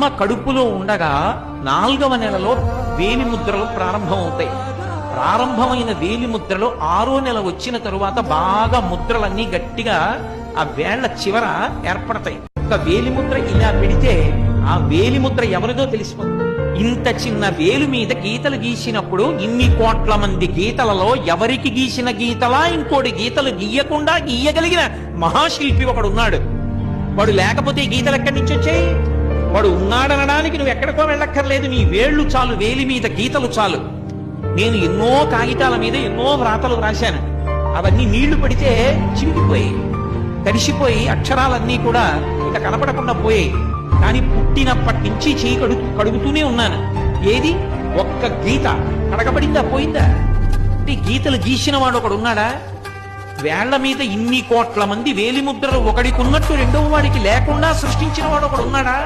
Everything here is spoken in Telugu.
అమ్మ కడుపులో ఉండగా 4వ నెలలో వేలి ముద్రలు ప్రారంభమవుతాయి. ప్రారంభమైన వేలి ముద్రలో 6వ నెల వచ్చిన తరువాత బాగా ముద్రలన్నీ గట్టిగా ఆ వేళ్ల చివర ఏర్పడతాయి. ఒక వేలి ముద్ర ఇలా పెడితే ఆ వేలి ముద్ర ఎవరిదో తెలిసిపోతుంది. ఇంత చిన్న వేలు మీద గీతలు గీసినప్పుడు ఇన్ని కోట్ల మంది గీతలలో ఎవరికి గీసిన గీతలా ఇంకోటి గీతలు గీయకుండా గీయగలిగిన మహాశిల్పి ఒకడున్నాడు. వాడు లేకపోతే ఈ గీతలు ఎక్కడి నుంచి వచ్చాయి? వాడు ఉన్నాడనడానికి నువ్వు ఎక్కడికో వెళ్ళక్కర్లేదు. నీ వేళ్లు చాలు, వేలి మీద గీతలు చాలు. నేను ఎన్నో కాగితాల మీద ఎన్నో వ్రాతలు రాశాను. అవన్నీ నీళ్లు పడితే చిరిగిపోయి తడిసిపోయి అక్షరాలన్నీ కూడా ఇక కనపడకుండా పోయాయి. కానీ పుట్టినప్పటి నుంచి చేయి కడుగుతూనే ఉన్నాను. ఏది ఒక్క గీత కడగబడిందా, పోయిందా? అంటే గీతలు గీసిన వాడు ఒకడు ఉన్నాడా? వేళ్ల మీద ఇన్ని కోట్ల మంది వేలి ముద్రలు ఒకడికి ఉన్నట్టు రెండవ వాడికి లేకుండా సృష్టించిన వాడు ఒకడు ఉన్నాడా?